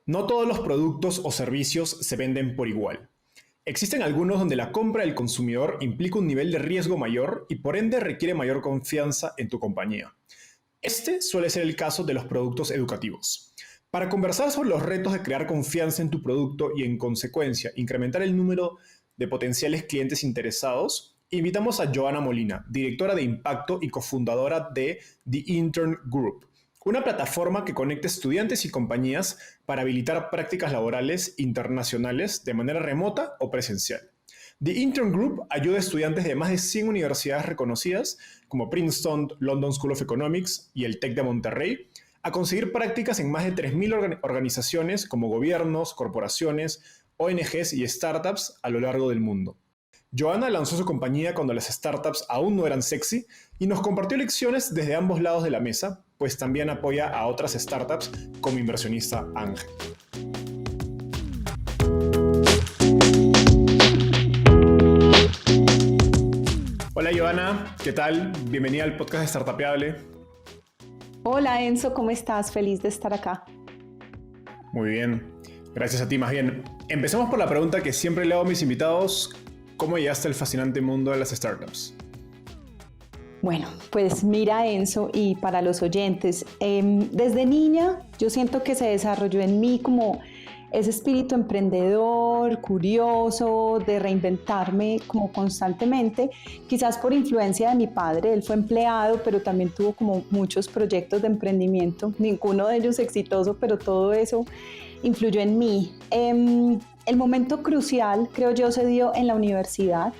No todos los productos o servicios se venden por igual. Existen algunos donde la compra del consumidor implica un nivel de riesgo mayor y por ende requiere mayor confianza en tu compañía. Este suele ser el caso de los productos educativos. Para conversar sobre los retos de crear confianza en tu producto y en consecuencia incrementar el número de potenciales clientes interesados, invitamos a Joana Molina, directora de impacto y cofundadora de The Intern Group, una plataforma que conecta estudiantes y compañías para habilitar prácticas laborales internacionales de manera remota o presencial. The Intern Group ayuda a estudiantes de más de 100 universidades reconocidas como Princeton, London School of Economics y el TEC de Monterrey a conseguir prácticas en más de 3.000 organizaciones como gobiernos, corporaciones, ONGs y startups a lo largo del mundo. Joana lanzó su compañía cuando las startups aún no eran sexy y nos compartió lecciones desde ambos lados de la mesa, pues también apoya a otras startups como inversionista ángel. Hola Joana, ¿qué tal? Bienvenida al podcast de Startupeable. Hola Enzo, ¿cómo estás? Feliz de estar acá. Muy bien, gracias a ti. Más bien, empecemos por la pregunta que siempre le hago a mis invitados: ¿cómo llegaste al fascinante mundo de las startups? Bueno, pues mira Enzo, y para los oyentes, desde niña yo siento que se desarrolló en mí como ese espíritu emprendedor, curioso, de reinventarme como constantemente, quizás por influencia de mi padre. Él fue empleado, pero también tuvo como muchos proyectos de emprendimiento, ninguno de ellos exitoso, pero todo eso influyó en mí. El momento crucial, creo yo, se dio en la universidad.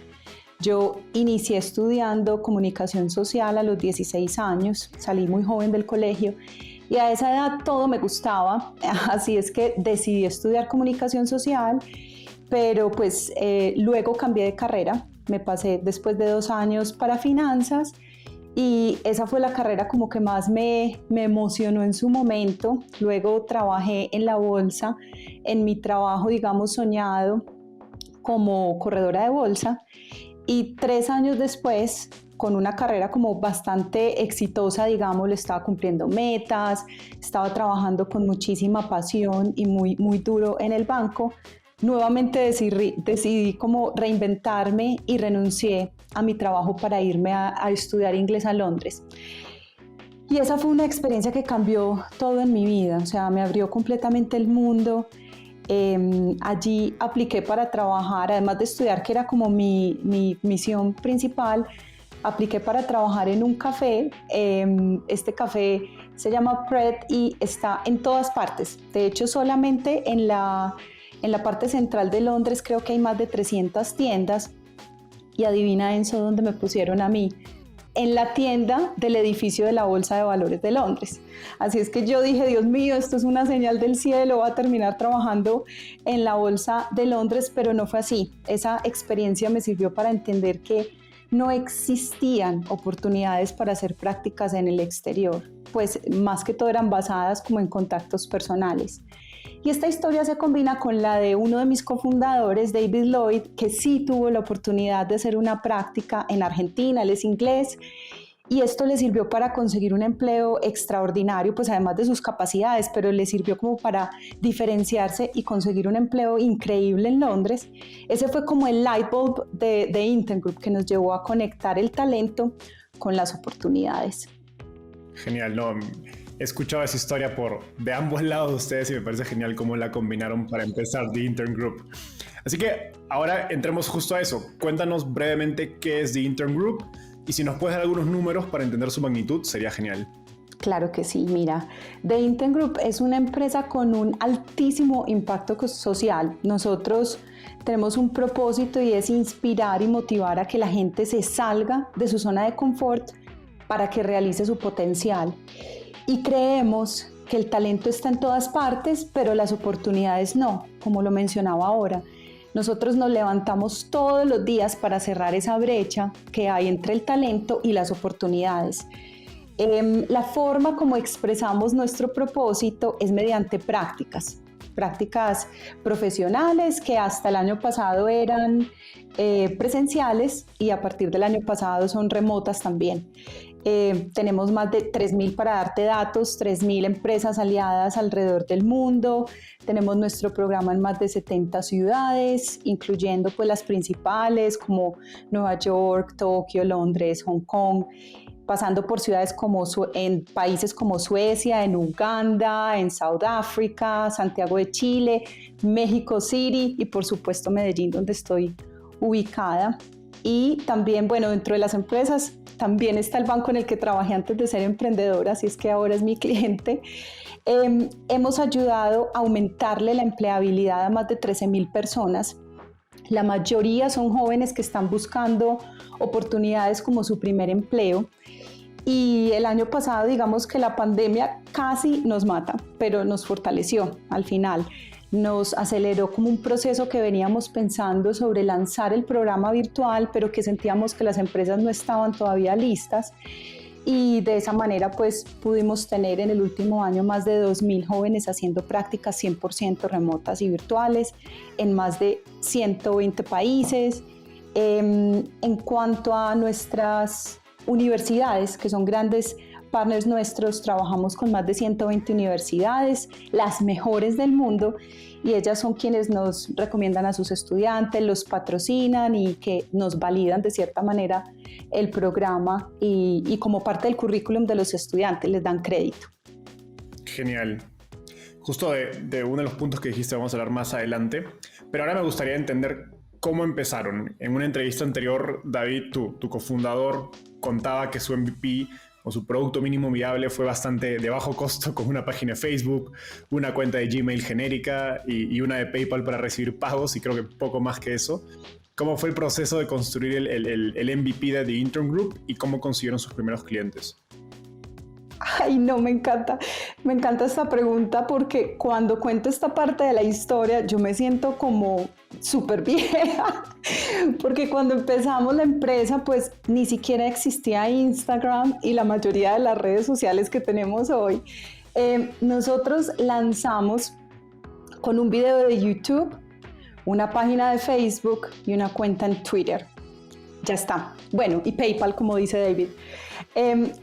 Yo inicié estudiando comunicación social a los 16 años, salí muy joven del colegio y a esa edad todo me gustaba, así es que decidí estudiar comunicación social, pero pues luego cambié de carrera, me pasé después de 2 años para finanzas y esa fue la carrera como que más me emocionó en su momento. Luego trabajé en la bolsa, en mi trabajo digamos soñado como corredora de bolsa. Y 3 años después, con una carrera como bastante exitosa, digamos, le estaba cumpliendo metas, estaba trabajando con muchísima pasión y muy, muy duro en el banco, nuevamente decidí como reinventarme y renuncié a mi trabajo para irme a estudiar inglés a Londres. Y esa fue una experiencia que cambió todo en mi vida, o sea, me abrió completamente el mundo. Allí apliqué para trabajar, además de estudiar, que era como mi misión principal, apliqué para trabajar en un café. Este café se llama Pret y está en todas partes. De hecho, solamente en la parte central de Londres creo que hay más de 300 tiendas. Y adivina Enzo dónde me pusieron a mí: en la tienda del edificio de la Bolsa de Valores de Londres. Así es que yo dije, Dios mío, esto es una señal del cielo, voy a terminar trabajando en la Bolsa de Londres, pero no fue así. Esa experiencia me sirvió para entender que no existían oportunidades para hacer prácticas en el exterior, pues más que todo eran basadas como en contactos personales. Y esta historia se combina con la de uno de mis cofundadores, David Lloyd, que sí tuvo la oportunidad de hacer una práctica en Argentina. Él es inglés y esto le sirvió para conseguir un empleo extraordinario, pues además de sus capacidades, pero le sirvió como para diferenciarse y conseguir un empleo increíble en Londres. Ese fue como el light bulb de Intern Group, que nos llevó a conectar el talento con las oportunidades. Genial, no, he escuchado esa historia de ambos lados de ustedes y me parece genial cómo la combinaron para empezar The Intern Group. Así que ahora entremos justo a eso. Cuéntanos brevemente qué es The Intern Group y si nos puedes dar algunos números para entender su magnitud, sería genial. Claro que sí, mira, The Intern Group es una empresa con un altísimo impacto social. Nosotros tenemos un propósito y es inspirar y motivar a que la gente se salga de su zona de confort para que realice su potencial. Y creemos que el talento está en todas partes, pero las oportunidades no, como lo mencionaba ahora. Nosotros nos levantamos todos los días para cerrar esa brecha que hay entre el talento y las oportunidades. La forma como expresamos nuestro propósito es mediante prácticas profesionales que hasta el año pasado eran presenciales y a partir del año pasado son remotas también. Tenemos más de 3.000, para darte datos, 3.000 empresas aliadas alrededor del mundo. Tenemos nuestro programa en más de 70 ciudades, incluyendo pues las principales como Nueva York, Tokio, Londres, Hong Kong, pasando por ciudades en países como Suecia, en Uganda, en South Africa, Santiago de Chile, México City y por supuesto Medellín, donde estoy ubicada. Y también, bueno, dentro de las empresas también está el banco en el que trabajé antes de ser emprendedora, así es que ahora es mi cliente. Hemos ayudado a aumentarle la empleabilidad a más de 13.000 personas. La mayoría son jóvenes que están buscando oportunidades como su primer empleo. Y el año pasado, digamos que la pandemia casi nos mata, pero nos fortaleció al final. Nos aceleró como un proceso que veníamos pensando sobre lanzar el programa virtual, pero que sentíamos que las empresas no estaban todavía listas. Y de esa manera pues pudimos tener en el último año más de 2.000 jóvenes haciendo prácticas 100% remotas y virtuales en más de 120 países. En cuanto a nuestras universidades, que son grandes partners nuestros, trabajamos con más de 120 universidades, las mejores del mundo, y ellas son quienes nos recomiendan a sus estudiantes, los patrocinan y que nos validan de cierta manera el programa y como parte del currículum de los estudiantes les dan crédito. Genial. Justo de uno de los puntos que dijiste vamos a hablar más adelante, pero ahora me gustaría entender cómo empezaron. En una entrevista anterior, David, tu cofundador, contaba que su MVP o su producto mínimo viable fue bastante de bajo costo, con una página de Facebook, una cuenta de Gmail genérica y una de PayPal para recibir pagos, y creo que poco más que eso. ¿Cómo fue el proceso de construir el MVP de The Intern Group y cómo consiguieron sus primeros clientes? Ay, no, me encanta esta pregunta porque cuando cuento esta parte de la historia yo me siento como súper vieja, porque cuando empezamos la empresa pues ni siquiera existía Instagram y la mayoría de las redes sociales que tenemos hoy. Nosotros lanzamos con un video de YouTube, una página de Facebook y una cuenta en Twitter. Ya está. Bueno, y PayPal, como dice David.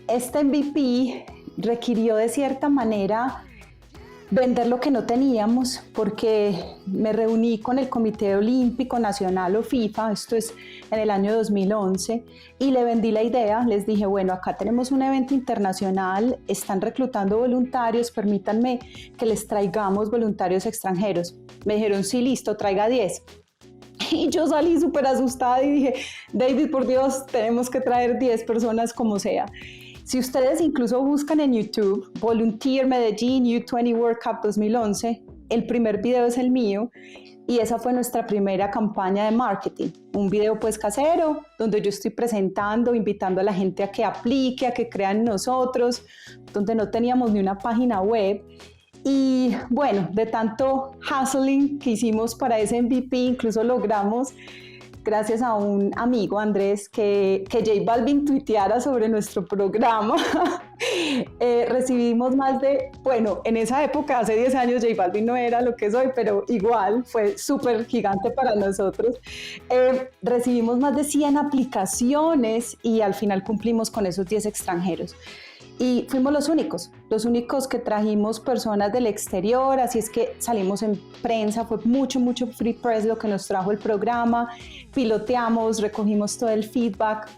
Este MVP requirió de cierta manera vender lo que no teníamos, porque me reuní con el Comité Olímpico Nacional o FIFA, esto es en el año 2011, y le vendí la idea. Les dije, bueno, acá tenemos un evento internacional, están reclutando voluntarios, permítanme que les traigamos voluntarios extranjeros. Me dijeron, sí, listo, traiga 10. Y yo salí súper asustada y dije, David, por Dios, tenemos que traer 10 personas como sea. Si ustedes incluso buscan en YouTube, Volunteer Medellín U20 World Cup 2011, el primer video es el mío y esa fue nuestra primera campaña de marketing. Un video pues casero, donde yo estoy presentando, invitando a la gente a que aplique, a que crean en nosotros, donde no teníamos ni una página web. Y bueno, de tanto hustling que hicimos para ese MVP, incluso logramos, gracias a un amigo, Andrés, que J Balvin tuiteara sobre nuestro programa. Recibimos más de, bueno, en esa época, hace 10 años, J Balvin no era lo que es hoy, pero igual fue súper gigante para nosotros. Recibimos más de 100 aplicaciones y al final cumplimos con esos 10 extranjeros. Y fuimos los únicos que trajimos personas del exterior, así es que salimos en prensa, fue mucho free press lo que nos trajo el programa, piloteamos, recogimos todo el feedback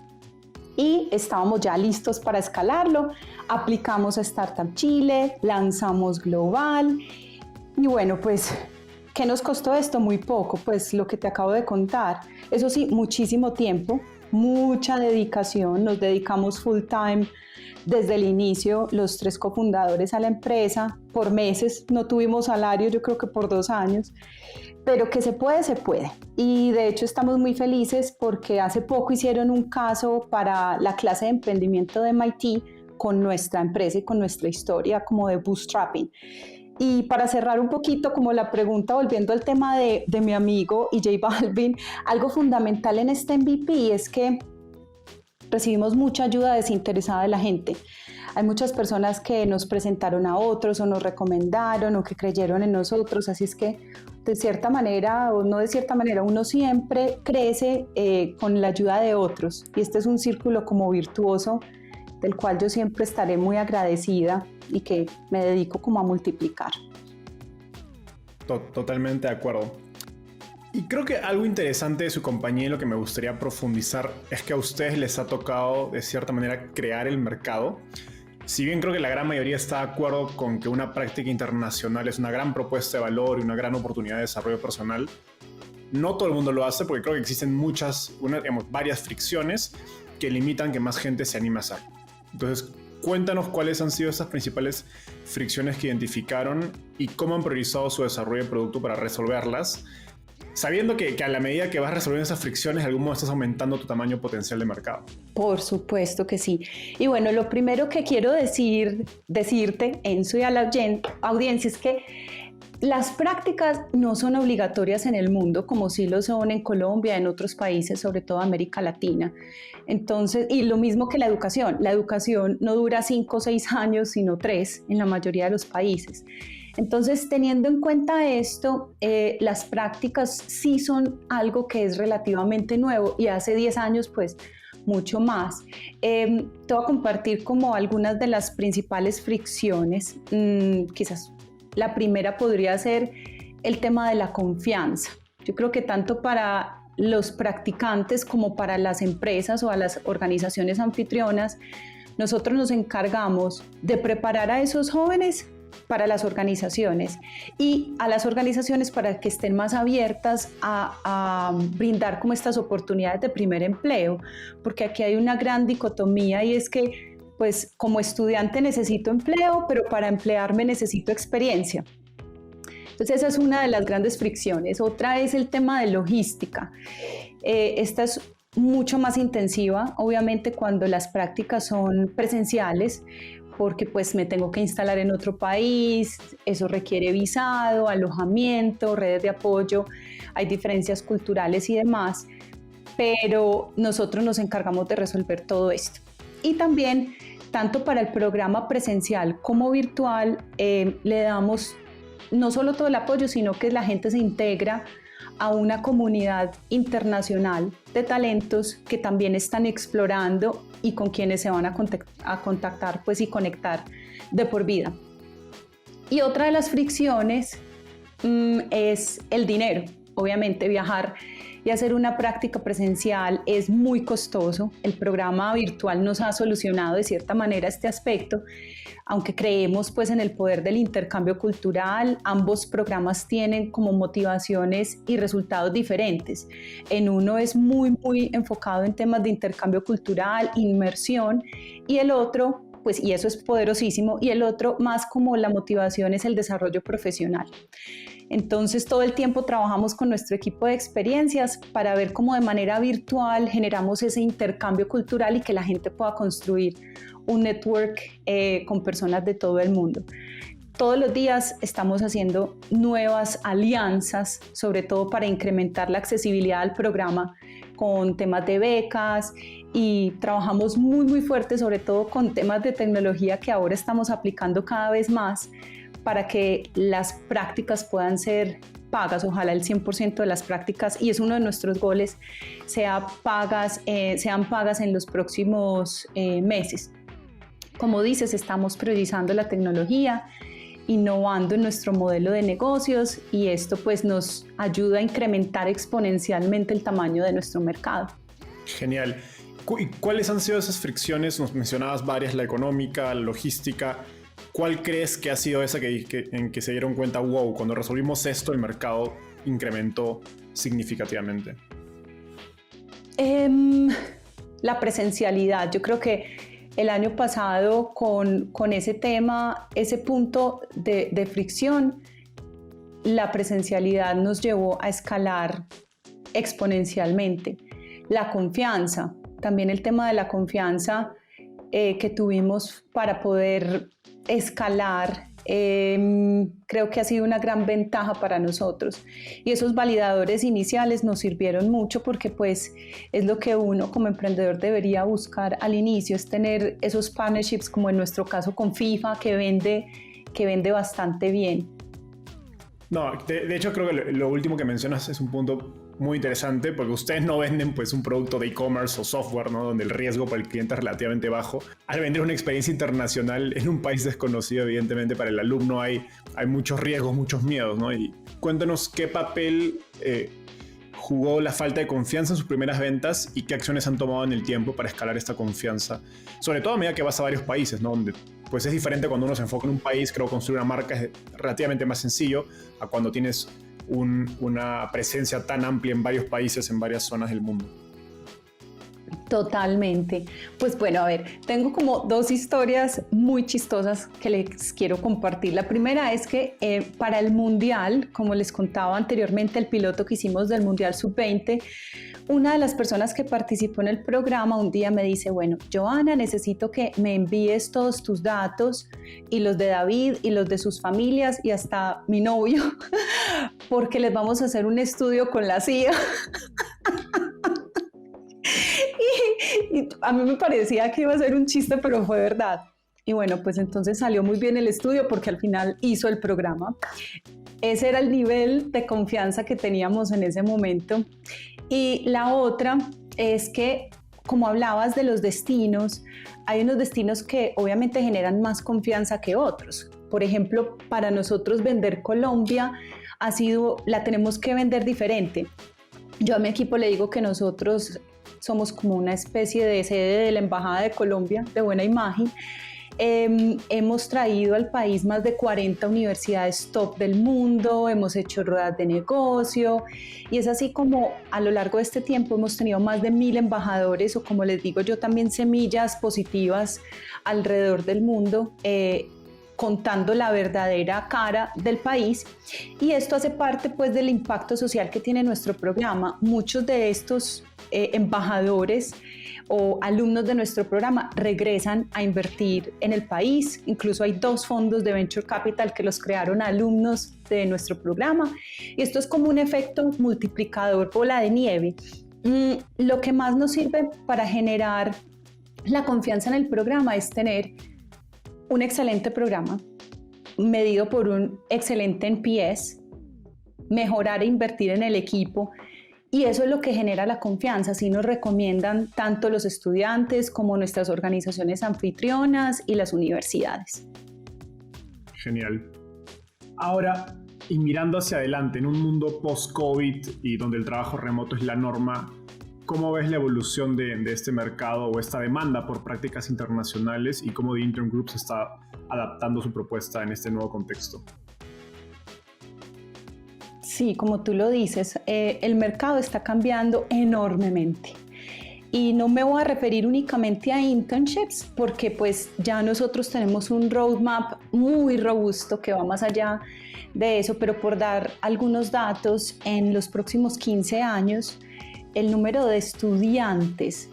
y estábamos ya listos para escalarlo. Aplicamos a Startup Chile, lanzamos Global y bueno, pues, ¿qué nos costó esto? Muy poco, pues lo que te acabo de contar. Eso sí, muchísimo tiempo, mucha dedicación, nos dedicamos full time desde el inicio, los 3 cofundadores a la empresa, por meses, no tuvimos salario, yo creo que por 2 años, pero que se puede, se puede. Y de hecho estamos muy felices porque hace poco hicieron un caso para la clase de emprendimiento de MIT con nuestra empresa y con nuestra historia como de bootstrapping. Y para cerrar un poquito como la pregunta, volviendo al tema de mi amigo y J Balvin, algo fundamental en este MVP es que recibimos mucha ayuda desinteresada de la gente. Hay muchas personas que nos presentaron a otros o nos recomendaron o que creyeron en nosotros, así es que de cierta manera o no de cierta manera uno siempre crece con la ayuda de otros y este es un círculo como virtuoso del cual yo siempre estaré muy agradecida y que me dedico como a multiplicar. Totalmente de acuerdo. Y creo que algo interesante de su compañía y lo que me gustaría profundizar es que a ustedes les ha tocado de cierta manera crear el mercado. Si bien creo que la gran mayoría está de acuerdo con que una práctica internacional es una gran propuesta de valor y una gran oportunidad de desarrollo personal, no todo el mundo lo hace porque creo que existen varias fricciones que limitan que más gente se anime a hacer. Entonces, cuéntanos cuáles han sido esas principales fricciones que identificaron y cómo han priorizado su desarrollo de producto para resolverlas, sabiendo que a la medida que vas resolviendo esas fricciones, de algún modo estás aumentando tu tamaño potencial de mercado. Por supuesto que sí. Y bueno, lo primero que quiero decirte, Enzo, y a la audiencia es que las prácticas no son obligatorias en el mundo como sí lo son en Colombia, en otros países, sobre todo América Latina. Entonces, y lo mismo que la educación no dura 5 o 6 años, sino 3 en la mayoría de los países. Entonces, teniendo en cuenta esto, las prácticas sí son algo que es relativamente nuevo y hace 10 años, pues, mucho más. Te voy a compartir como algunas de las principales fricciones. Quizás la primera podría ser el tema de la confianza. Yo creo que tanto para los practicantes como para las empresas o a las organizaciones anfitrionas, nosotros nos encargamos de preparar a esos jóvenes para las organizaciones y a las organizaciones para que estén más abiertas a brindar como estas oportunidades de primer empleo, porque aquí hay una gran dicotomía y es que pues como estudiante necesito empleo, pero para emplearme necesito experiencia. Entonces esa es una de las grandes fricciones. Otra es el tema de logística. Esta es mucho más intensiva, obviamente cuando las prácticas son presenciales, porque pues me tengo que instalar en otro país, eso requiere visado, alojamiento, redes de apoyo, hay diferencias culturales y demás, pero nosotros nos encargamos de resolver todo esto. Y también, tanto para el programa presencial como virtual, le damos no solo todo el apoyo, sino que la gente se integra a una comunidad internacional de talentos que también están explorando y con quienes se van a contactar pues, y conectar de por vida. Y otra de las fricciones es el dinero. Obviamente viajar y hacer una práctica presencial es muy costoso. El programa virtual nos ha solucionado de cierta manera este aspecto, aunque creemos pues en el poder del intercambio cultural. Ambos programas tienen como motivaciones y resultados diferentes. En uno es muy enfocado en temas de intercambio cultural, inmersión, y el otro, pues, y eso es poderosísimo, y el otro más como la motivación es el desarrollo profesional. Entonces todo el tiempo trabajamos con nuestro equipo de experiencias para ver cómo de manera virtual generamos ese intercambio cultural y que la gente pueda construir un network con personas de todo el mundo. Todos los días estamos haciendo nuevas alianzas, sobre todo para incrementar la accesibilidad al programa con temas de becas, y trabajamos muy fuerte sobre todo con temas de tecnología que ahora estamos aplicando cada vez más para que las prácticas puedan ser pagas, ojalá el 100% de las prácticas, y es uno de nuestros goles, sean pagas en los próximos meses. Como dices, estamos priorizando la tecnología, innovando en nuestro modelo de negocios, y esto pues nos ayuda a incrementar exponencialmente el tamaño de nuestro mercado. Genial. ¿Y cuáles han sido esas fricciones? Nos mencionabas varias, la económica, la logística. ¿Cuál crees que ha sido esa en que se dieron cuenta, wow, cuando resolvimos esto el mercado incrementó significativamente? La presencialidad. Yo creo que el año pasado con ese tema, ese punto de fricción, la presencialidad nos llevó a escalar exponencialmente. La confianza, también el tema de la confianza que tuvimos para poder escalar, creo que ha sido una gran ventaja para nosotros, y esos validadores iniciales nos sirvieron mucho porque pues es lo que uno como emprendedor debería buscar al inicio, es tener esos partnerships, como en nuestro caso con FIFA, que vende bastante bien. No, de hecho creo que lo último que mencionas es un punto muy interesante porque ustedes no venden pues un producto de e-commerce o software, ¿no? Donde el riesgo para el cliente es relativamente bajo. Al vender una experiencia internacional en un país desconocido, evidentemente para el alumno hay muchos riesgos, muchos miedos, ¿no? Y cuéntanos qué papel jugó la falta de confianza en sus primeras ventas y qué acciones han tomado en el tiempo para escalar esta confianza, sobre todo a medida que vas a varios países, ¿no? Donde pues es diferente cuando uno se enfoca en un país. Creo que construir una marca es relativamente más sencillo a cuando tienes una presencia tan amplia en varios países, en varias zonas del mundo. Totalmente. Pues bueno, a ver, tengo como dos historias muy chistosas que les quiero compartir. La primera es que para el Mundial, como les contaba anteriormente, el piloto que hicimos del Mundial Sub-20, una de las personas que participó en el programa un día me dice, bueno, Joana, necesito que me envíes todos tus datos y los de David y los de sus familias y hasta mi novio, porque les vamos a hacer un estudio con la CIA. Y a mí me parecía que iba a ser un chiste, pero fue verdad. Y bueno, pues entonces salió muy bien el estudio porque al final hizo el programa. Ese era el nivel de confianza que teníamos en ese momento. Y la otra es que, como hablabas de los destinos, hay unos destinos que obviamente generan más confianza que otros. Por ejemplo, para nosotros vender Colombia la tenemos que vender diferente. Yo a mi equipo le digo que nosotros somos como una especie de sede de la Embajada de Colombia, de buena imagen. Hemos traído al país más de 40 universidades top del mundo, hemos hecho ruedas de negocio y es así como a lo largo de este tiempo hemos tenido más de 1000 embajadores o, como les digo yo, también semillas positivas alrededor del mundo, contando la verdadera cara del país, y esto hace parte pues del impacto social que tiene nuestro programa. Muchos de estos embajadores o alumnos de nuestro programa regresan a invertir en el país. Incluso hay 2 fondos de Venture Capital que los crearon alumnos de nuestro programa, y esto es como un efecto multiplicador, bola de nieve. Lo que más nos sirve para generar la confianza en el programa es tener un excelente programa medido por un excelente NPS, mejorar e invertir en el equipo, y eso es lo que genera la confianza. Así nos recomiendan tanto los estudiantes como nuestras organizaciones anfitrionas y las universidades. Genial. Ahora, y mirando hacia adelante, en un mundo post-COVID y donde el trabajo remoto es la norma, ¿cómo ves la evolución de este mercado o esta demanda por prácticas internacionales y cómo The Intern Group se está adaptando su propuesta en este nuevo contexto? Sí, como tú lo dices, el mercado está cambiando enormemente. Y no me voy a referir únicamente a internships, porque pues ya nosotros tenemos un roadmap muy robusto que va más allá de eso, pero por dar algunos datos, en los próximos 15 años, el número de estudiantes,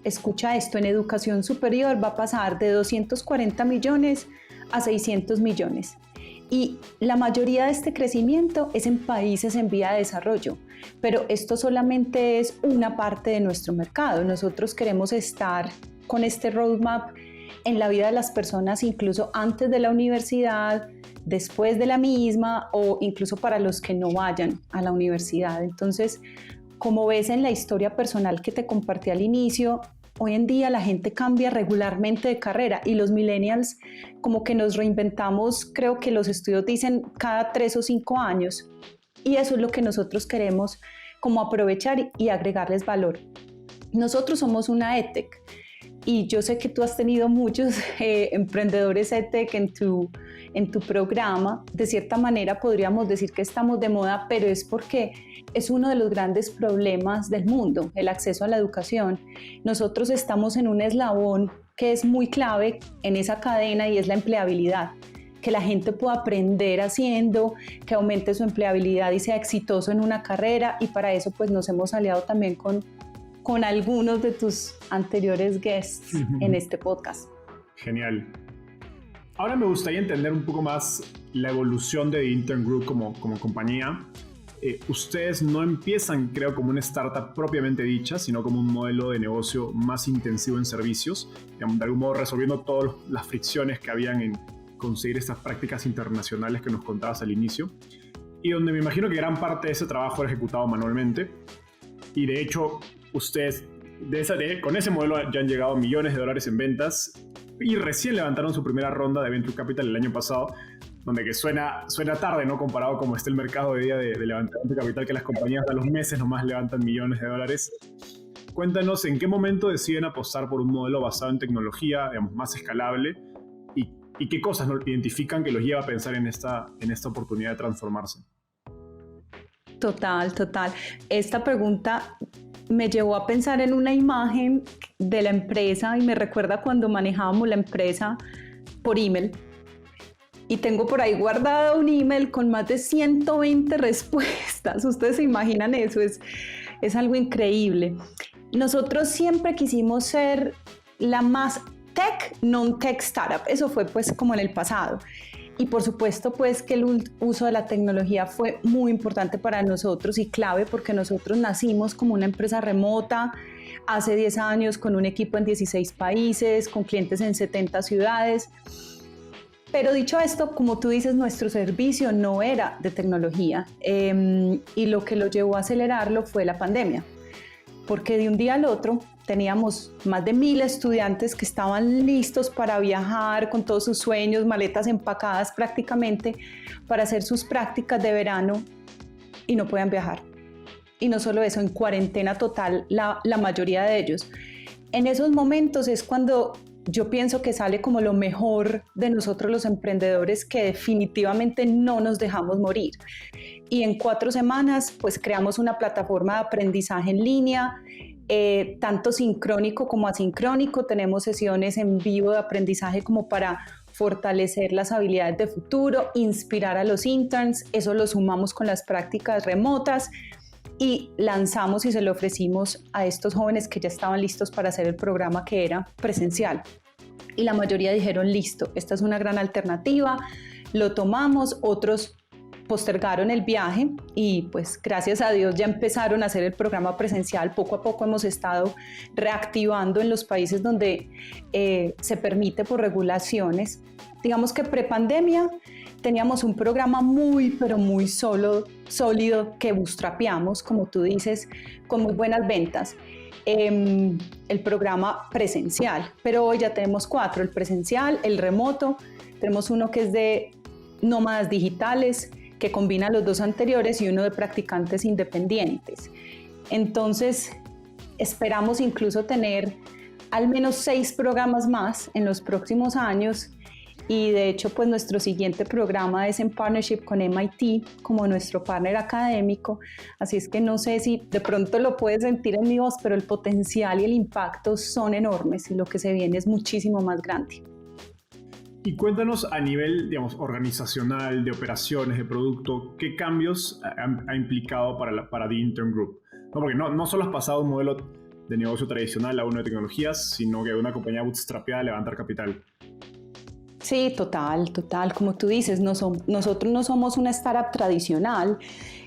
escucha esto, en educación superior va a pasar de 240 millones a 600 millones. Y la mayoría de este crecimiento es en países en vía de desarrollo, pero esto solamente es una parte de nuestro mercado. Nosotros queremos estar con este roadmap en la vida de las personas, incluso antes de la universidad, después de la misma, o incluso para los que no vayan a la universidad. Entonces, como ves en la historia personal que te compartí al inicio, hoy en día la gente cambia regularmente de carrera, y los millennials como que nos reinventamos, creo que los estudios dicen cada 3 o 5 años, y eso es lo que nosotros queremos como aprovechar y agregarles valor. Nosotros somos una EdTech, y yo sé que tú has tenido muchos emprendedores EdTech en tu programa. De cierta manera podríamos decir que estamos de moda, pero es porque es uno de los grandes problemas del mundo, el acceso a la educación. Nosotros estamos en un eslabón que es muy clave en esa cadena, y es la empleabilidad. Que la gente pueda aprender haciendo, que aumente su empleabilidad y sea exitoso en una carrera, y para eso pues nos hemos aliado también con algunos de tus anteriores guests en este podcast. Genial. Ahora me gustaría entender un poco más la evolución de The Intern Group como compañía. Ustedes no empiezan, creo, como una startup propiamente dicha, sino como un modelo de negocio más intensivo en servicios, digamos, de algún modo resolviendo todas las fricciones que habían en conseguir estas prácticas internacionales que nos contabas al inicio. y donde me imagino que gran parte de ese trabajo era ejecutado manualmente. Y de hecho, ustedes con ese modelo ya han llegado a millones de dólares en ventas y recién levantaron su primera ronda de Venture Capital el año pasado, donde que suena tarde, ¿no? Comparado como está el mercado hoy día de levantamiento de capital, que las compañías a los meses nomás levantan millones de dólares. Cuéntanos en qué momento deciden apostar por un modelo basado en tecnología, digamos, más escalable, y qué cosas, ¿no?, identifican que los lleva a pensar en esta oportunidad de transformarse. Total. Esta pregunta me llevó a pensar en una imagen de la empresa y me recuerda cuando manejábamos la empresa por email. Y tengo por ahí guardado un email con más de 120 respuestas. Ustedes se imaginan eso, es algo increíble. Nosotros siempre quisimos ser la más tech, non-tech startup. Eso fue pues como en el pasado. Y por supuesto pues que el uso de la tecnología fue muy importante para nosotros y clave, porque nosotros nacimos como una empresa remota hace 10 años con un equipo en 16 países, con clientes en 70 ciudades. Pero dicho esto, como tú dices, nuestro servicio no era de tecnología, y lo que lo llevó a acelerarlo fue la pandemia, porque de un día al otro teníamos más de 1,000 estudiantes que estaban listos para viajar con todos sus sueños, maletas empacadas prácticamente para hacer sus prácticas de verano, y no podían viajar. Y no solo eso, en cuarentena total la mayoría de ellos. En esos momentos es cuando yo pienso que sale como lo mejor de nosotros los emprendedores, que definitivamente no nos dejamos morir. Y en 4 semanas pues creamos una plataforma de aprendizaje en línea, tanto sincrónico como asincrónico. Tenemos sesiones en vivo de aprendizaje como para fortalecer las habilidades de futuro, inspirar a los interns. Eso lo sumamos con las prácticas remotas y lanzamos y se lo ofrecimos a estos jóvenes que ya estaban listos para hacer el programa, que era presencial. Y la mayoría dijeron, listo, esta es una gran alternativa, lo tomamos. Otros postergaron el viaje y pues gracias a Dios ya empezaron a hacer el programa presencial. Poco a poco hemos estado reactivando en los países donde se permite por regulaciones. Digamos que prepandemia teníamos un programa pero muy sólido que bootstrapeamos, como tú dices, con muy buenas ventas. El programa presencial, pero hoy ya tenemos 4, el presencial, el remoto, tenemos uno que es de nómadas digitales, que combina los 2 anteriores, y uno de practicantes independientes. Entonces, esperamos incluso tener al menos 6 programas más en los próximos años, y de hecho, pues nuestro siguiente programa es en partnership con MIT, como nuestro partner académico, así es que no sé si de pronto lo puedes sentir en mi voz, pero el potencial y el impacto son enormes y lo que se viene es muchísimo más grande. Y cuéntanos a nivel, digamos, organizacional, de operaciones, de producto, ¿qué cambios ha implicado para The Intern Group? No, porque no solo has pasado un modelo de negocio tradicional a uno de tecnologías, sino que una compañía bootstrapeada a levantar capital. Sí, total. Como tú dices, nosotros no somos una startup tradicional,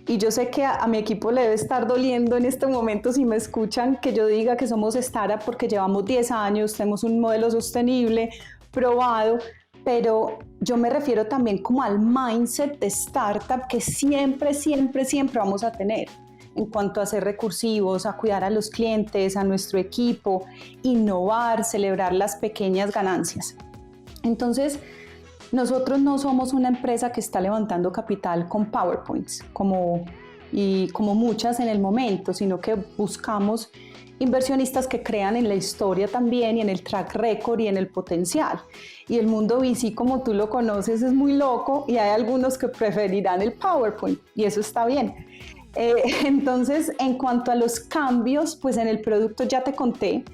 y yo sé que a mi equipo le debe estar doliendo en este momento si me escuchan que yo diga que somos startup, porque llevamos 10 años, tenemos un modelo sostenible, probado, pero yo me refiero también como al mindset de startup que siempre vamos a tener en cuanto a ser recursivos, a cuidar a los clientes, a nuestro equipo, innovar, celebrar las pequeñas ganancias. Entonces, nosotros no somos una empresa que está levantando capital con PowerPoints, como muchas en el momento, sino que buscamos inversionistas que crean en la historia también, y en el track record y en el potencial. Y el mundo VC, como tú lo conoces, es muy loco, y hay algunos que preferirán el PowerPoint, y eso está bien. Entonces, en cuanto a los cambios, pues en el producto ya te conté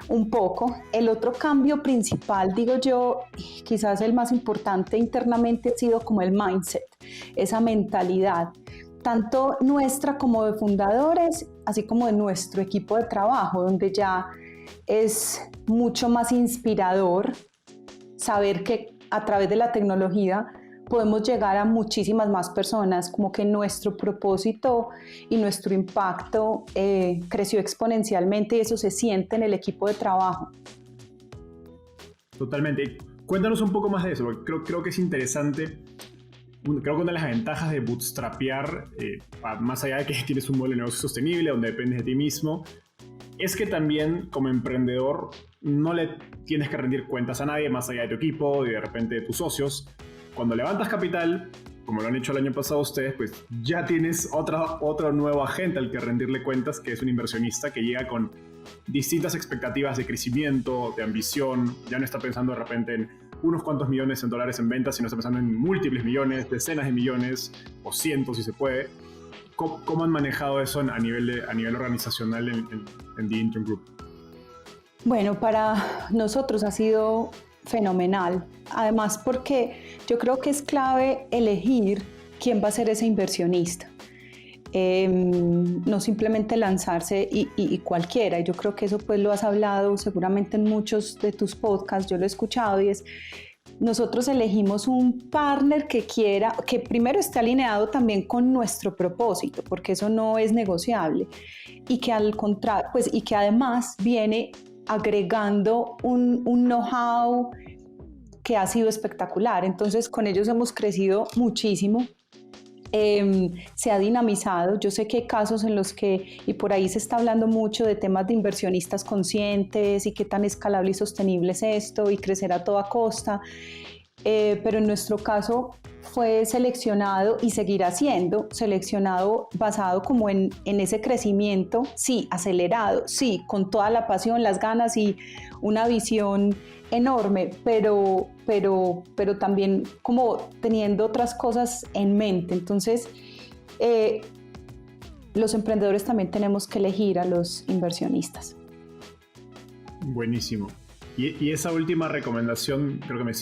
un poco. El otro cambio principal, digo yo, quizás el más importante internamente, ha sido como el mindset, esa mentalidad, tanto nuestra como de fundadores, así como de nuestro equipo de trabajo, donde ya es mucho más inspirador saber que a través de la tecnología podemos llegar a muchísimas más personas, como que nuestro propósito y nuestro impacto creció exponencialmente, y eso se siente en el equipo de trabajo. Totalmente. Cuéntanos un poco más de eso, porque creo que es interesante creo que una de las ventajas de bootstrapear, más allá de que tienes un modelo de negocio sostenible, donde dependes de ti mismo, es que también como emprendedor no le tienes que rendir cuentas a nadie más allá de tu equipo y de repente de tus socios. Cuando levantas capital, como lo han hecho el año pasado ustedes, pues ya tienes otro nuevo agente al que rendirle cuentas, que es un inversionista que llega con distintas expectativas de crecimiento, de ambición. Ya no está pensando de repente en unos cuantos millones en dólares en ventas, sino está pensando en múltiples millones, decenas de millones o cientos si se puede. ¿Cómo han manejado eso a nivel organizacional en The Intrum Group? Bueno, para nosotros ha sido fenomenal. Además, porque yo creo que es clave elegir quién va a ser ese inversionista. No simplemente lanzarse y cualquiera. Yo creo que eso pues lo has hablado seguramente en muchos de tus podcasts, yo lo he escuchado, y es nosotros elegimos un partner que primero esté alineado también con nuestro propósito, porque eso no es negociable, y que al contrario, pues, y que además viene agregando un know-how que ha sido espectacular. Entonces con ellos hemos crecido muchísimo. Se ha dinamizado. Yo sé que hay casos en los que, y por ahí se está hablando mucho de temas de inversionistas conscientes y qué tan escalable y sostenible es esto y crecer a toda costa, pero en nuestro caso fue seleccionado y seguirá siendo seleccionado basado como en ese crecimiento, sí, acelerado, sí, con toda la pasión, las ganas y una visión enorme, pero también como teniendo otras cosas en mente. Entonces, los emprendedores también tenemos que elegir a los inversionistas. Buenísimo. Y esa última recomendación creo que me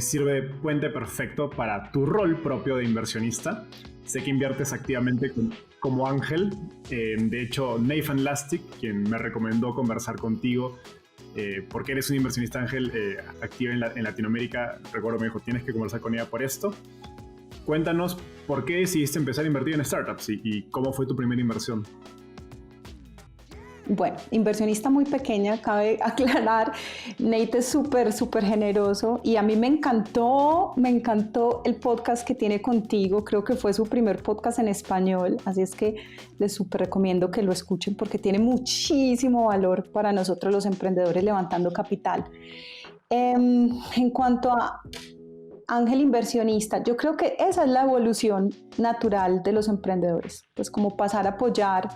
sirve de puente perfecto para tu rol propio de inversionista. Sé que inviertes activamente como ángel. De hecho, Nathan Lastic, quien me recomendó conversar contigo, porque eres un inversionista ángel activo en Latinoamérica, recuerdo me dijo, tienes que conversar con ella por esto. Cuéntanos por qué decidiste empezar a invertir en startups y cómo fue tu primera inversión. Bueno, inversionista muy pequeña, cabe aclarar. Nate es súper generoso y a mí me encantó el podcast que tiene contigo. Creo que fue su primer podcast en español, así es que les súper recomiendo que lo escuchen porque tiene muchísimo valor para nosotros los emprendedores levantando capital. En cuanto a ángel inversionista, yo creo que esa es la evolución natural de los emprendedores, pues como pasar a apoyar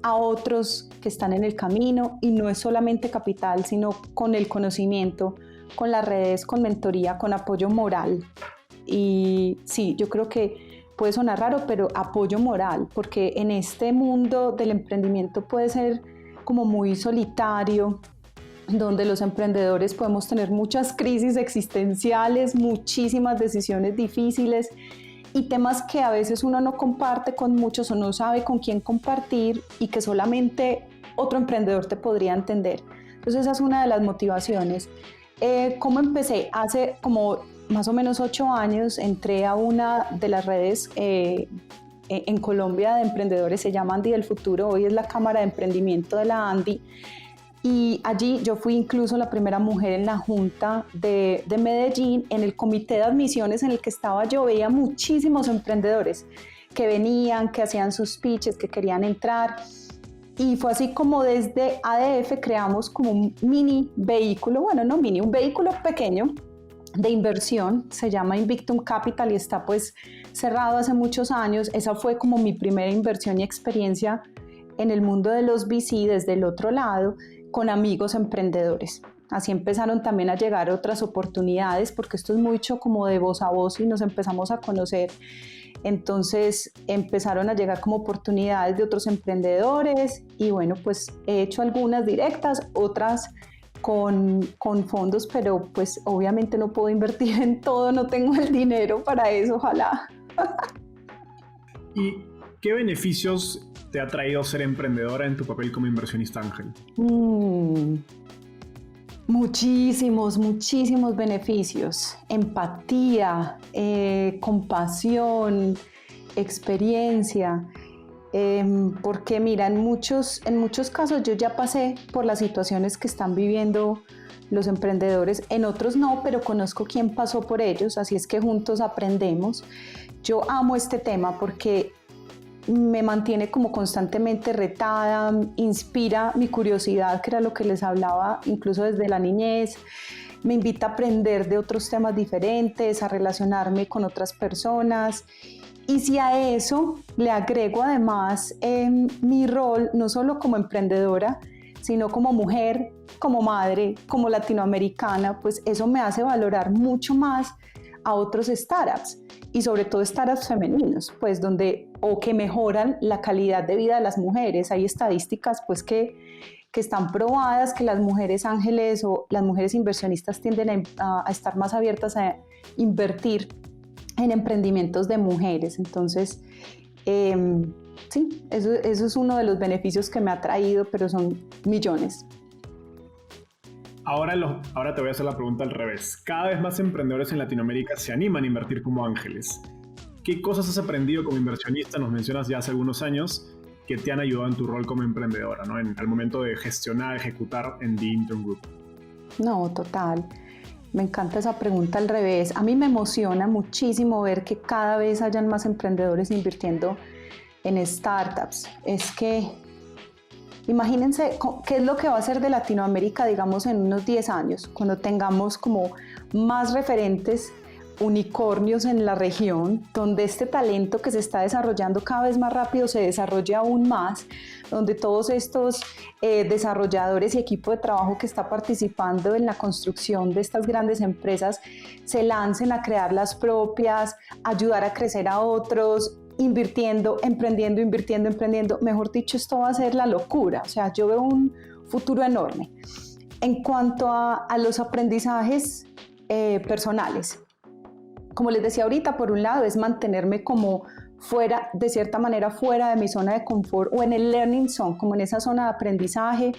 a otros que están en el camino, y no es solamente capital, sino con el conocimiento, con las redes, con mentoría, con apoyo moral. Y sí, yo creo que puede sonar raro, pero apoyo moral, porque en este mundo del emprendimiento puede ser como muy solitario, donde los emprendedores podemos tener muchas crisis existenciales, muchísimas decisiones difíciles y temas que a veces uno no comparte con muchos o no sabe con quién compartir y que solamente otro emprendedor te podría entender. Entonces esa es una de las motivaciones. ¿Cómo empecé? Hace como más o menos 8 años entré a una de las redes en Colombia de emprendedores, se llama Andy del Futuro, hoy es la Cámara de Emprendimiento de la Andy. Y allí yo fui incluso la primera mujer en la Junta de Medellín, en el comité de admisiones en el que estaba yo, veía muchísimos emprendedores que venían, que hacían sus pitches, que querían entrar. Y fue así como desde ADF creamos como un mini vehículo, bueno, no mini, un vehículo pequeño de inversión, se llama Invictum Capital y está pues cerrado hace muchos años. Esa fue como mi primera inversión y experiencia en el mundo de los VC desde el otro lado, con amigos emprendedores. Así empezaron también a llegar otras oportunidades, porque esto es mucho como de voz a voz y nos empezamos a conocer. Entonces empezaron a llegar como oportunidades de otros emprendedores y bueno, pues he hecho algunas directas, otras con fondos, pero pues obviamente no puedo invertir en todo, no tengo el dinero para eso, ojalá. ¿Y qué beneficios te ha traído ser emprendedora en tu papel como inversionista ángel? Muchísimos beneficios. Empatía, compasión, experiencia. Porque mira, en muchos casos yo ya pasé por las situaciones que están viviendo los emprendedores, en otros no, pero conozco quién pasó por ellos, así es que juntos aprendemos. Yo amo este tema porque me mantiene como constantemente retada, inspira mi curiosidad, que era lo que les hablaba incluso desde la niñez, me invita a aprender de otros temas diferentes, a relacionarme con otras personas. Y si a eso le agrego además mi rol, no solo como emprendedora, sino como mujer, como madre, como latinoamericana, pues eso me hace valorar mucho más a otros startups y sobre todo startups femeninos, pues donde o que mejoran la calidad de vida de las mujeres. Hay estadísticas pues que están probadas que las mujeres ángeles o las mujeres inversionistas tienden a estar más abiertas a invertir en emprendimientos de mujeres. Entonces, sí, eso es uno de los beneficios que me ha traído, pero son millones. Ahora te voy a hacer la pregunta al revés. Cada vez más emprendedores en Latinoamérica se animan a invertir como ángeles. ¿Qué cosas has aprendido como inversionista? Nos mencionas ya hace algunos años que te han ayudado en tu rol como emprendedora, ¿no? Al momento de gestionar, ejecutar en The Intern Group. No, total. Me encanta esa pregunta al revés. A mí me emociona muchísimo ver que cada vez hayan más emprendedores invirtiendo en startups. Es que imagínense qué es lo que va a ser de Latinoamérica, digamos, en unos 10 años, cuando tengamos como más referentes unicornios en la región, donde este talento que se está desarrollando cada vez más rápido se desarrolle aún más, donde todos estos desarrolladores y equipo de trabajo que está participando en la construcción de estas grandes empresas se lancen a crear las propias, ayudar a crecer a otros, invirtiendo, emprendiendo. Mejor dicho, esto va a ser la locura. O sea, yo veo un futuro enorme. En cuanto a los aprendizajes personales, como les decía ahorita, por un lado es mantenerme como fuera, de cierta manera fuera de mi zona de confort o en el learning zone, como en esa zona de aprendizaje,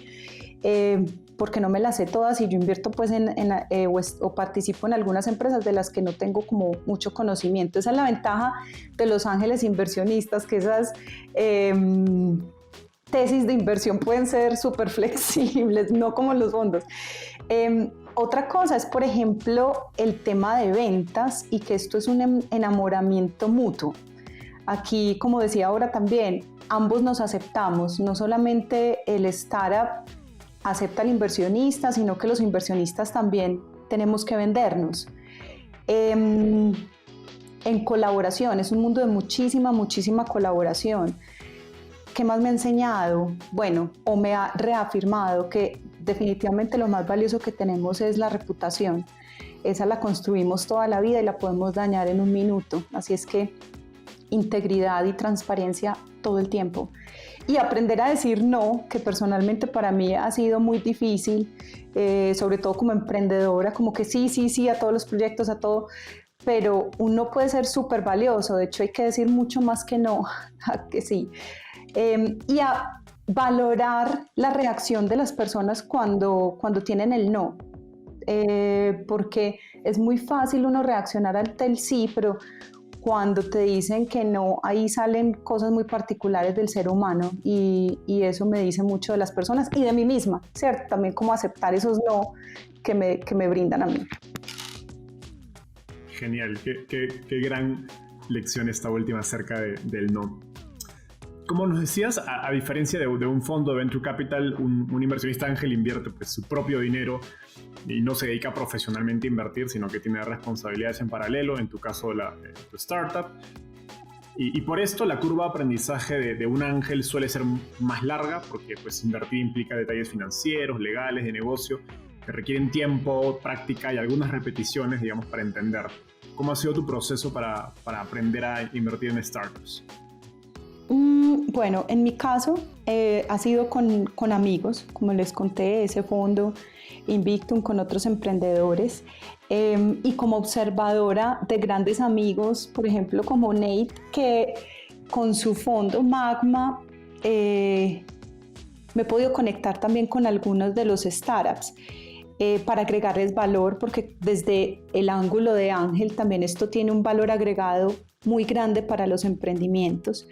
porque no me las sé todas y yo invierto pues o participo en algunas empresas de las que no tengo como mucho conocimiento. Esa es la ventaja de los ángeles inversionistas, que esas tesis de inversión pueden ser súper flexibles, no como los fondos. Otra cosa es, por ejemplo, el tema de ventas y que esto es un enamoramiento mutuo. Aquí, como decía ahora también, ambos nos aceptamos, no solamente el startup acepta al inversionista, sino que los inversionistas también tenemos que vendernos. En colaboración, es un mundo de muchísima colaboración. ¿Qué más me ha enseñado? Bueno, o me ha reafirmado que definitivamente lo más valioso que tenemos es la reputación. Esa la construimos toda la vida y la podemos dañar en un minuto. Así es que integridad y transparencia todo el tiempo. Y aprender a decir no, que personalmente para mí ha sido muy difícil, sobre todo como emprendedora, como que sí a todos los proyectos, a todo, pero uno puede ser súper valioso. De hecho, hay que decir mucho más que no, que sí. Y a valorar la reacción de las personas cuando tienen el no, porque es muy fácil uno reaccionar ante el sí, pero cuando te dicen que no, ahí salen cosas muy particulares del ser humano y eso me dice mucho de las personas y de mí misma, ¿cierto? También como aceptar esos no que me brindan a mí. Genial, qué gran lección esta última acerca del no. Como nos decías, a diferencia de un fondo de Venture Capital, un inversionista ángel invierte pues, su propio dinero y no se dedica profesionalmente a invertir, sino que tiene responsabilidades en paralelo, en tu caso tu startup. Y por esto la curva de aprendizaje de un ángel suele ser más larga, porque pues, invertir implica detalles financieros, legales, de negocio, que requieren tiempo, práctica y algunas repeticiones, digamos, para entender. ¿Cómo ha sido tu proceso para aprender a invertir en startups? Bueno, en mi caso ha sido con amigos, como les conté, ese fondo Invictum con otros emprendedores y como observadora de grandes amigos, por ejemplo como Nate, que con su fondo Magma me he podido conectar también con algunos de los startups para agregarles valor, porque desde el ángulo de ángel también esto tiene un valor agregado muy grande para los emprendimientos.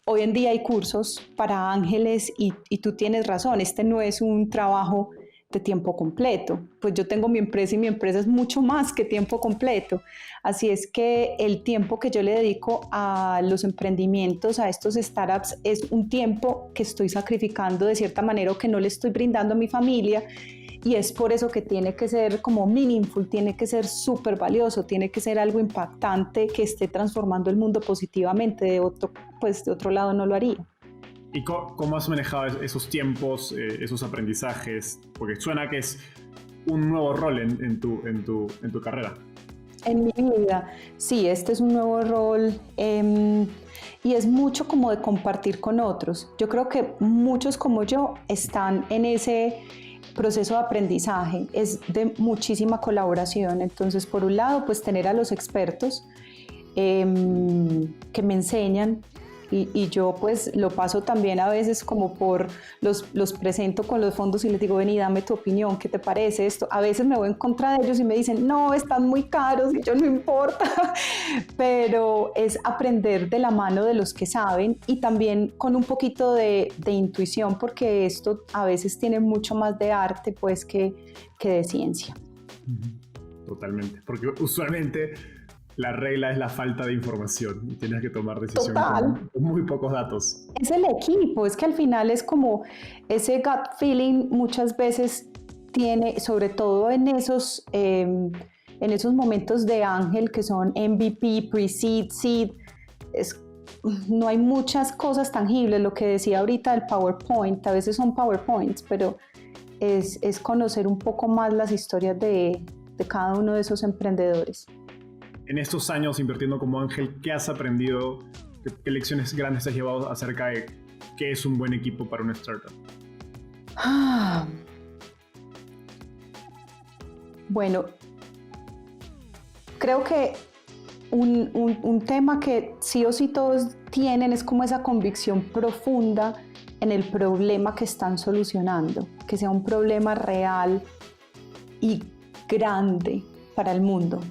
Hoy en día hay cursos para ángeles y tú tienes razón, este no es un trabajo de tiempo completo. Pues yo tengo mi empresa y mi empresa es mucho más que tiempo completo. Así es que el tiempo que yo le dedico a los emprendimientos, a estos startups, es un tiempo que estoy sacrificando de cierta manera o que no le estoy brindando a mi familia. Y es por eso que tiene que ser como meaningful, tiene que ser súper valioso, tiene que ser algo impactante que esté transformando el mundo positivamente. De otro lado no lo haría. ¿Y cómo has manejado esos tiempos, esos aprendizajes? Porque suena que es un nuevo rol en tu carrera. En mi vida, sí, este es un nuevo rol y es mucho como de compartir con otros. Yo creo que muchos como yo están en ese proceso de aprendizaje, es de muchísima colaboración. Entonces, por un lado, pues tener a los expertos que me enseñan. Y yo pues lo paso también a veces como por los presento con los fondos y les digo, ven y dame tu opinión, ¿qué te parece esto? A veces me voy en contra de ellos y me dicen, no, están muy caros y yo no importa, pero es aprender de la mano de los que saben y también con un poquito de intuición, porque esto a veces tiene mucho más de arte pues que de ciencia. Totalmente, porque usualmente la regla es la falta de información y tienes que tomar decisiones con muy pocos datos. Es el equipo, es que al final es como ese gut feeling muchas veces tiene, sobre todo en esos momentos de ángel que son MVP, pre-seed, seed, no hay muchas cosas tangibles, lo que decía ahorita del PowerPoint, a veces son PowerPoints, pero es conocer un poco más las historias de cada uno de esos emprendedores. En estos años invirtiendo como ángel, ¿qué has aprendido? ¿Qué lecciones grandes has llevado acerca de qué es un buen equipo para una startup? Bueno, creo que un tema que sí o sí todos tienen es como esa convicción profunda en el problema que están solucionando, que sea un problema real y grande para el mundo.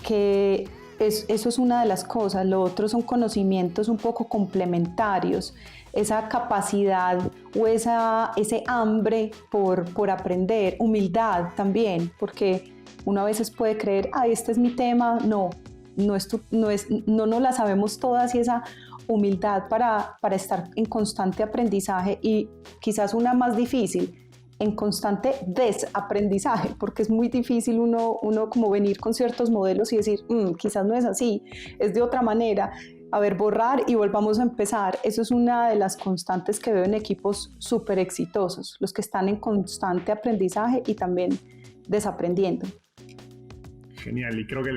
Que eso es una de las cosas. Lo otro son conocimientos un poco complementarios, esa capacidad o ese hambre por aprender, humildad también, porque uno a veces puede creer, este es mi tema, no nos la sabemos todas, y esa humildad para estar en constante aprendizaje y quizás una más difícil, en constante desaprendizaje, porque es muy difícil uno como venir con ciertos modelos y decir, quizás no es así, es de otra manera, a ver, borrar y volvamos a empezar. Eso es una de las constantes que veo en equipos súper exitosos, los que están en constante aprendizaje y también desaprendiendo. Genial, y creo que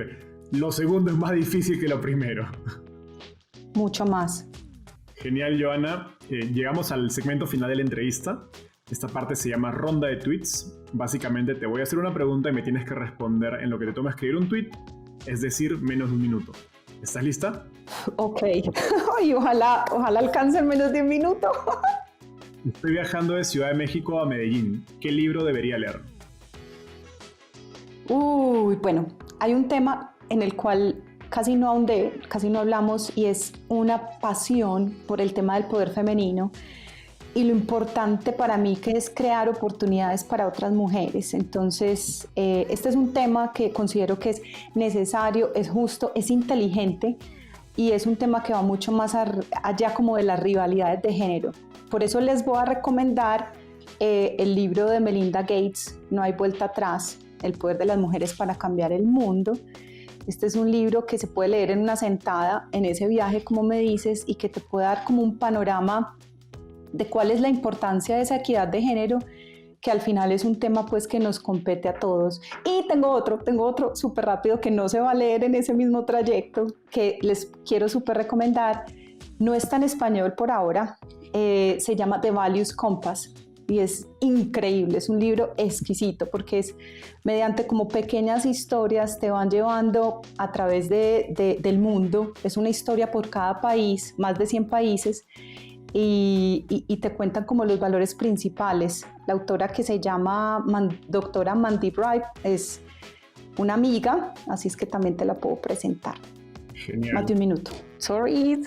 lo segundo es más difícil que lo primero. Mucho más. Genial, Joana. Llegamos al segmento final de la entrevista. Esta parte se llama ronda de tweets. Básicamente te voy a hacer una pregunta y me tienes que responder en lo que te toma escribir un tweet, es decir, menos de un minuto. ¿Estás lista? Ok. Y ojalá alcance en menos de un minuto. Estoy viajando de Ciudad de México a Medellín. ¿Qué libro debería leer? Bueno, hay un tema en el cual casi no hablamos y es una pasión por el tema del poder femenino. Y lo importante para mí que es crear oportunidades para otras mujeres. Entonces, este es un tema que considero que es necesario, es justo, es inteligente y es un tema que va mucho más allá como de las rivalidades de género. Por eso les voy a recomendar el libro de Melinda Gates, No hay vuelta atrás, el poder de las mujeres para cambiar el mundo. Este es un libro que se puede leer en una sentada, en ese viaje, como me dices, y que te puede dar como un panorama de cuál es la importancia de esa equidad de género, que al final es un tema pues que nos compete a todos. Y tengo otro súper rápido que no se va a leer en ese mismo trayecto, que les quiero súper recomendar. No está en español por ahora, se llama The Values Compass y es increíble, es un libro exquisito porque es mediante como pequeñas historias te van llevando a través del mundo. Es una historia por cada país, más de 100 países, y te cuentan como los valores principales. La autora, que se llama doctora Mandeep Rai, es una amiga, así es que también te la puedo presentar. Genial. Más de un minuto. Sorry.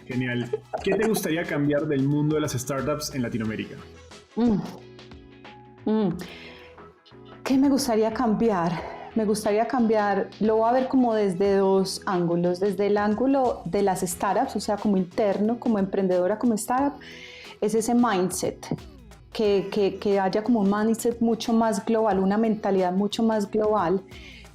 Genial. ¿Qué te gustaría cambiar del mundo de las startups en Latinoamérica? ¿Qué me gustaría cambiar? Me gustaría cambiar, lo voy a ver como desde dos ángulos, desde el ángulo de las startups, o sea, como interno, como emprendedora, como startup, es ese mindset, que haya como un mindset mucho más global, una mentalidad mucho más global,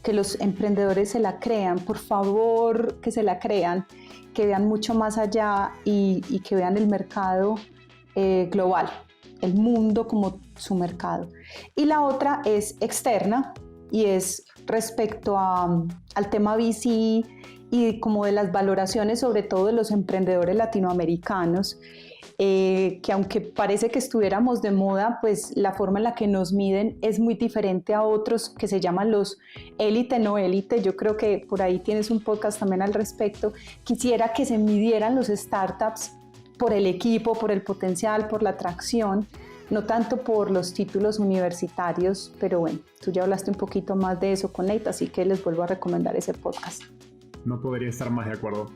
que los emprendedores se la crean, por favor, que se la crean, que vean mucho más allá y que vean el mercado global, el mundo como su mercado. Y la otra es externa y es respecto al tema VC y como de las valoraciones, sobre todo de los emprendedores latinoamericanos, que aunque parece que estuviéramos de moda, pues la forma en la que nos miden es muy diferente a otros que se llaman los élite, no élite. Yo creo que por ahí tienes un podcast también al respecto. Quisiera que se midieran los startups por el equipo, por el potencial, por la atracción, no tanto por los títulos universitarios, pero bueno, tú ya hablaste un poquito más de eso con Nate, así que les vuelvo a recomendar ese podcast. No podría estar más de acuerdo.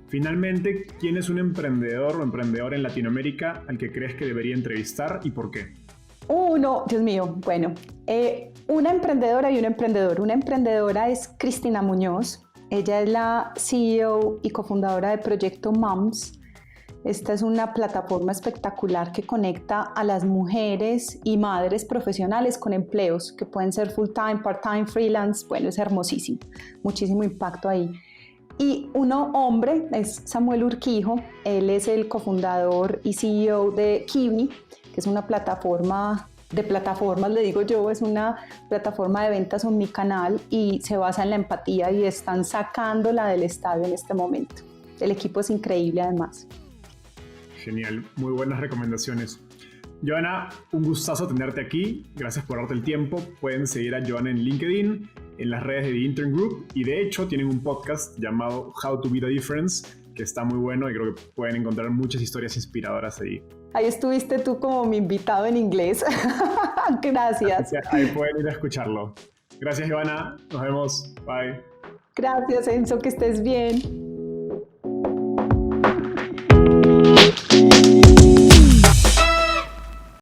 Finalmente, ¿quién es un emprendedor o emprendedora en Latinoamérica al que crees que debería entrevistar y por qué? No, Dios mío, bueno, una emprendedora y un emprendedor. Una emprendedora es Cristina Muñoz, ella es la CEO y cofundadora de Proyecto Moms. Esta es una plataforma espectacular que conecta a las mujeres y madres profesionales con empleos que pueden ser full-time, part-time, freelance. Bueno, es hermosísimo, muchísimo impacto ahí. Y uno hombre es Samuel Urquijo, él es el cofundador y CEO de Kiwi, que es una plataforma de plataformas, le digo yo, es una plataforma de ventas omnicanal y se basa en la empatía y están sacándola del estadio en este momento. El equipo es increíble además. Genial, muy buenas recomendaciones. Joana, un gustazo tenerte aquí. Gracias por darte el tiempo. Pueden seguir a Joana en LinkedIn, en las redes de The Intern Group y de hecho tienen un podcast llamado How to Be the Difference que está muy bueno y creo que pueden encontrar muchas historias inspiradoras ahí. Ahí estuviste tú como mi invitado en inglés. Gracias. Ahí pueden ir a escucharlo. Gracias, Joana. Nos vemos. Bye. Gracias, Enzo, que estés bien.